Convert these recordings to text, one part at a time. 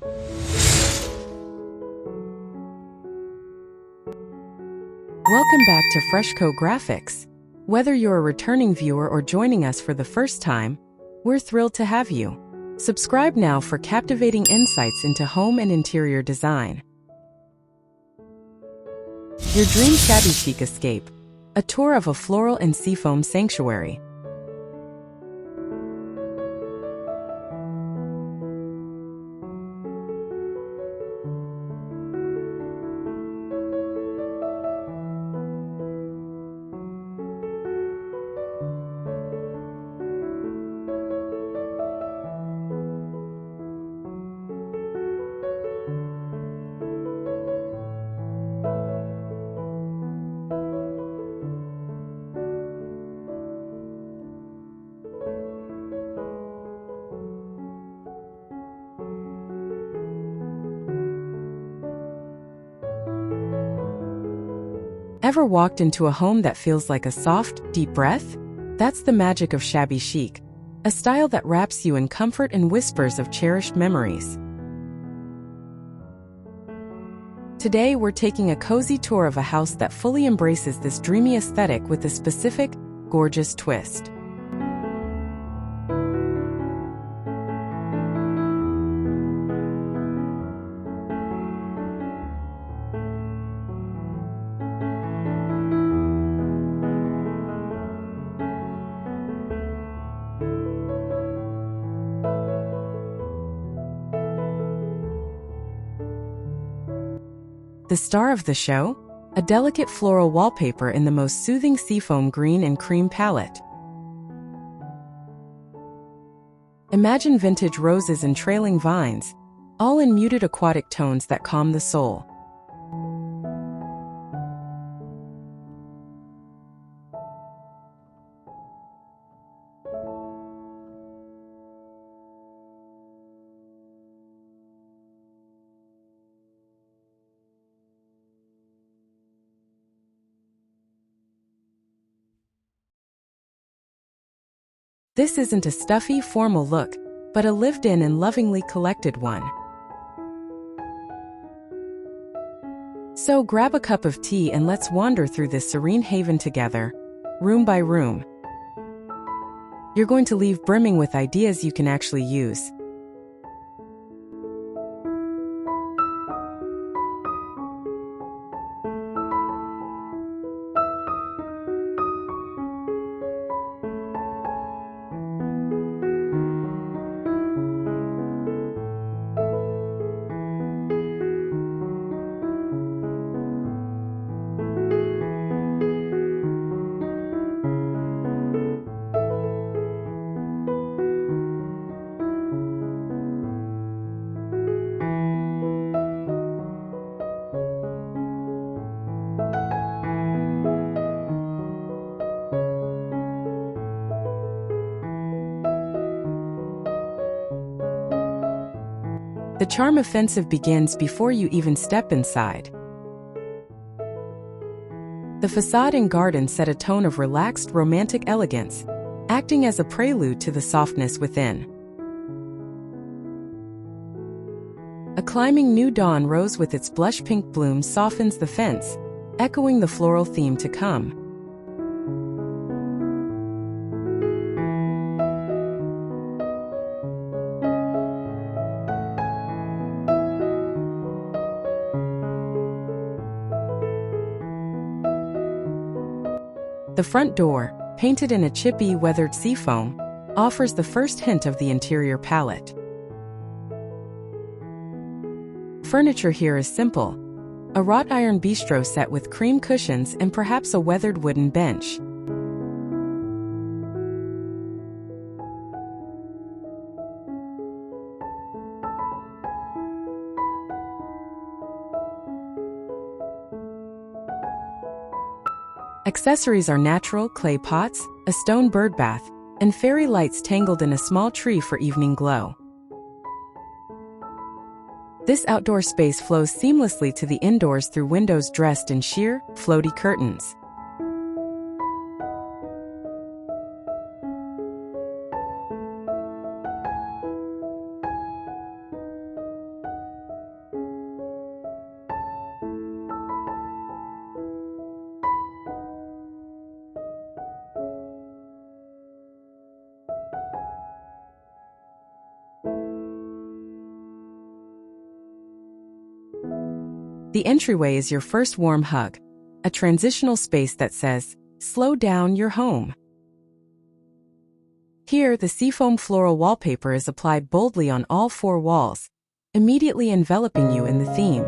Welcome back to Freshco Graphics. Whether you're a returning viewer or joining us for the first time, we're thrilled to have you. Subscribe now for captivating insights into home and interior design. Your dream shabby chic escape. A tour of a floral and seafoam sanctuary. Ever walked into a home that feels like a soft, deep breath? That's the magic of shabby chic, a style that wraps you in comfort and whispers of cherished memories. Today, we're taking a cozy tour of a house that fully embraces this dreamy aesthetic with a specific, gorgeous twist. The star of the show? A delicate floral wallpaper in the most soothing seafoam green and cream palette. Imagine vintage roses and trailing vines, all in muted aquatic tones that calm the soul. This isn't a stuffy, formal look, but a lived-in and lovingly collected one. So grab a cup of tea and let's wander through this serene haven together, room by room. You're going to leave brimming with ideas you can actually use. The charm offensive begins before you even step inside. The facade and garden set a tone of relaxed, romantic elegance, acting as a prelude to the softness within. A climbing new dawn rose with its blush pink bloom softens the fence, echoing the floral theme to come. The front door, painted in a chippy, weathered seafoam, offers the first hint of the interior palette. Furniture here is simple: a wrought iron bistro set with cream cushions and perhaps a weathered wooden bench. Accessories are natural clay pots, a stone bird bath, and fairy lights tangled in a small tree for evening glow. This outdoor space flows seamlessly to the indoors through windows dressed in sheer, floaty curtains. The entryway is your first warm hug, a transitional space that says, "Slow down, you're home." Here, the Seafoam floral wallpaper is applied boldly on all four walls, immediately enveloping you in the theme.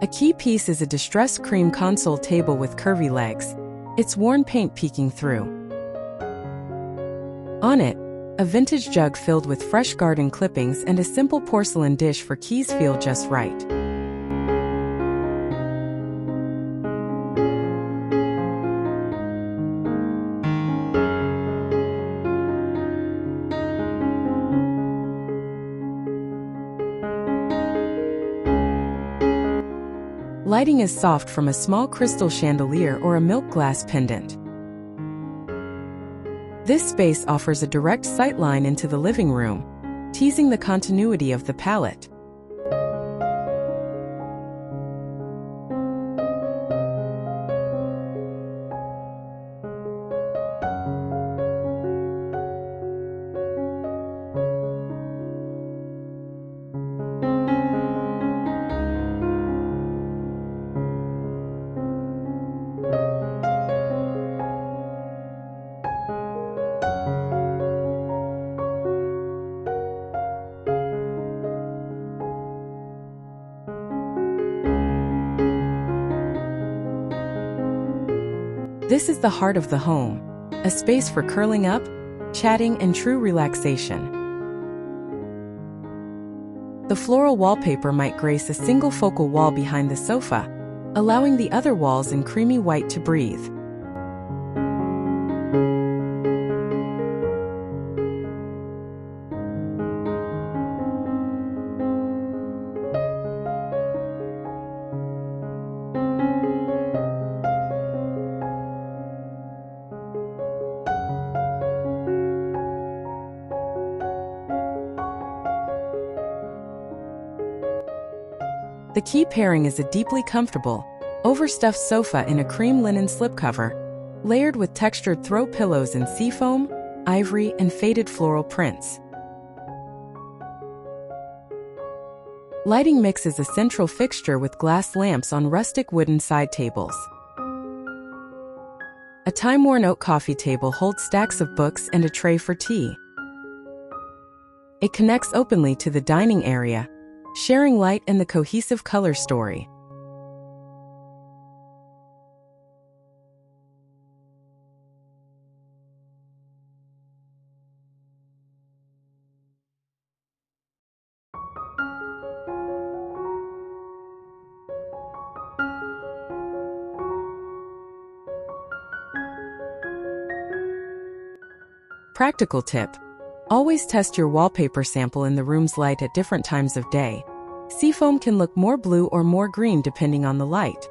A key piece is a distressed cream console table with curvy legs, its worn paint peeking through. On it, a vintage jug filled with fresh garden clippings and a simple porcelain dish for keys feel just right. Lighting is soft from a small crystal chandelier or a milk glass pendant. This space offers a direct sightline into the living room, teasing the continuity of the palette. This is the heart of the home, a space for curling up, chatting, and true relaxation. The floral wallpaper might grace a single focal wall behind the sofa, allowing the other walls in creamy white to breathe. The key pairing is a deeply comfortable, overstuffed sofa in a cream linen slipcover, layered with textured throw pillows in seafoam, ivory, and faded floral prints. Lighting mixes a central fixture with glass lamps on rustic wooden side tables. A time-worn oak coffee table holds stacks of books and a tray for tea. It connects openly to the dining area, sharing light and the cohesive color story. Practical tip: always test your wallpaper sample in the room's light at different times of day. Seafoam can look more blue or more green depending on the light.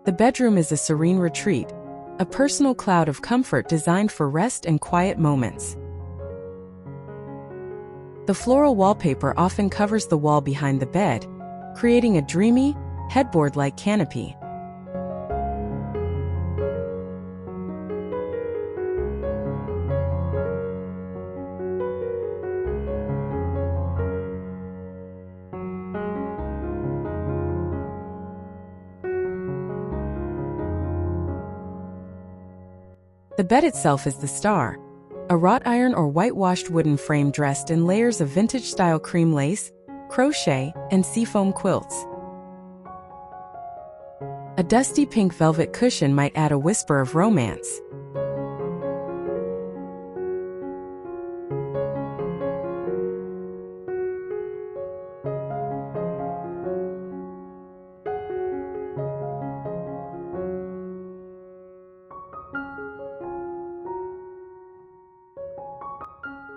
The bedroom is a serene retreat, a personal cloud of comfort designed for rest and quiet moments. The floral wallpaper often covers the wall behind the bed, creating a dreamy, headboard-like canopy. The bed itself is the star, a wrought iron or whitewashed wooden frame dressed in layers of vintage-style cream lace, crochet, and seafoam quilts. A dusty pink velvet cushion might add a whisper of romance.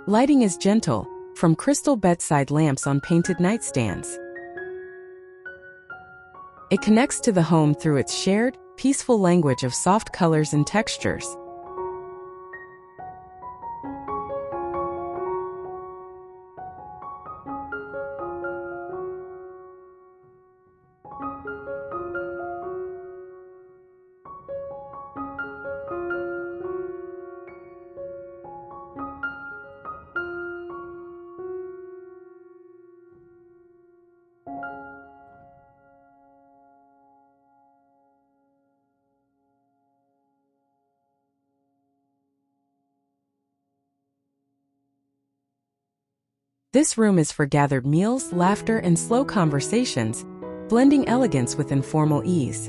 Lighting is gentle, from crystal bedside lamps on painted nightstands. It connects to the home through its shared, peaceful language of soft colors and textures. This room is for gathered meals, laughter, and slow conversations, blending elegance with informal ease.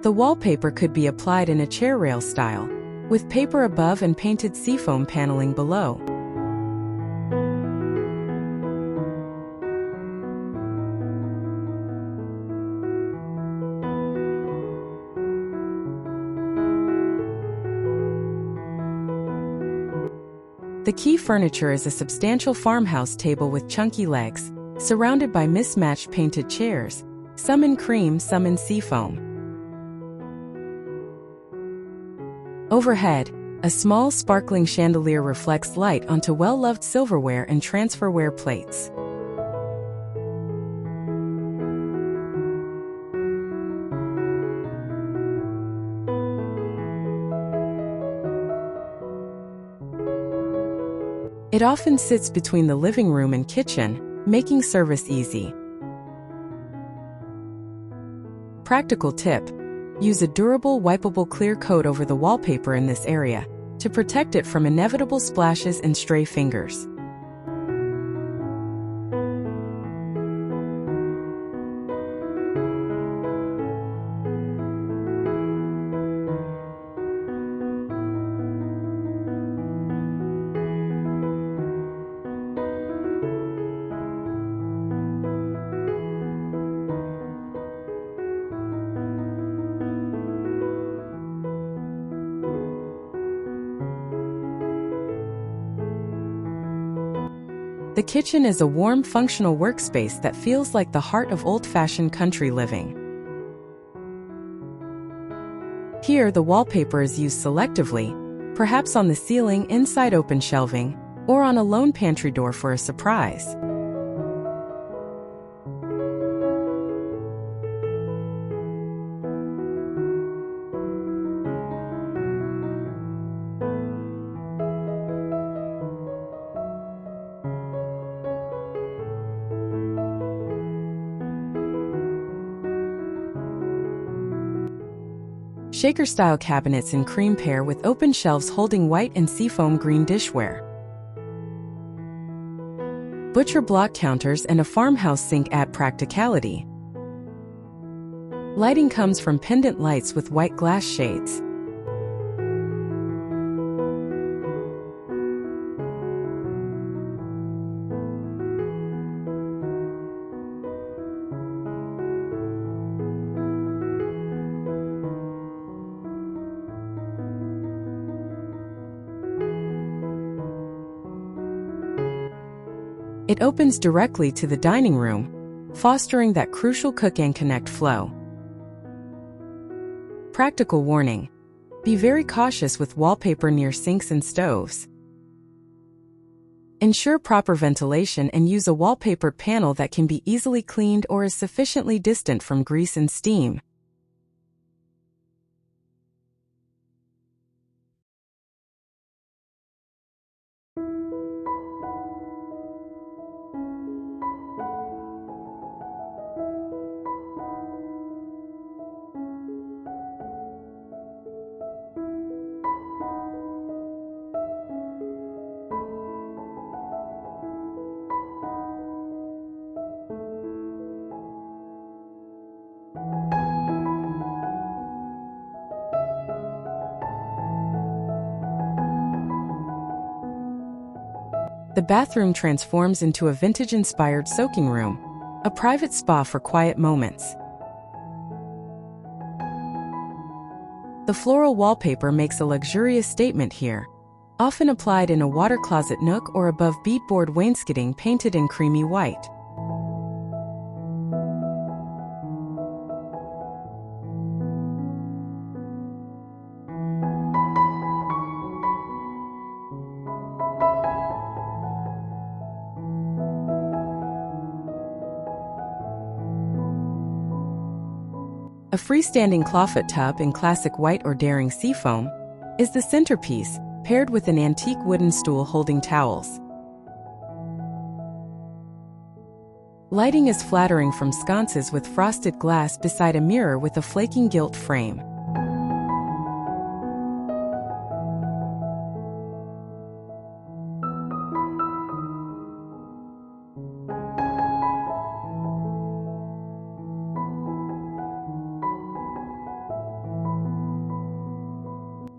The wallpaper could be applied in a chair rail style, with paper above and painted seafoam paneling below. The key furniture is a substantial farmhouse table with chunky legs, surrounded by mismatched painted chairs, some in cream, some in seafoam. Overhead, a small sparkling chandelier reflects light onto well-loved silverware and transferware plates. It often sits between the living room and kitchen, making service easy. Practical tip: use a durable, wipeable clear coat over the wallpaper in this area to protect it from inevitable splashes and stray fingers. The kitchen is a warm, functional workspace that feels like the heart of old-fashioned country living. Here, the wallpaper is used selectively, perhaps on the ceiling, inside open shelving, or on a lone pantry door for a surprise. Shaker-style cabinets in cream pair with open shelves holding white and seafoam green dishware. Butcher block counters and a farmhouse sink add practicality. Lighting comes from pendant lights with white glass shades. It opens directly to the dining room, fostering that crucial cook and connect flow. Practical warning: be very cautious with wallpaper near sinks and stoves. Ensure proper ventilation and use a wallpapered panel that can be easily cleaned or is sufficiently distant from grease and steam. The bathroom transforms into a vintage-inspired soaking room, a private spa for quiet moments. The floral wallpaper makes a luxurious statement here, often applied in a water closet nook or above beadboard wainscoting painted in creamy white. A freestanding clawfoot tub in classic white or daring seafoam is the centerpiece, paired with an antique wooden stool holding towels. Lighting is flattering from sconces with frosted glass beside a mirror with a flaking gilt frame.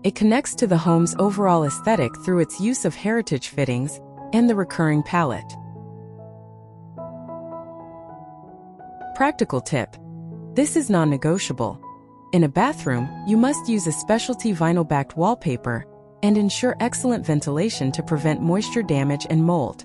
It connects to the home's overall aesthetic through its use of heritage fittings and the recurring palette. Practical tip: this is non-negotiable. In a bathroom, you must use a specialty vinyl-backed wallpaper and ensure excellent ventilation to prevent moisture damage and mold.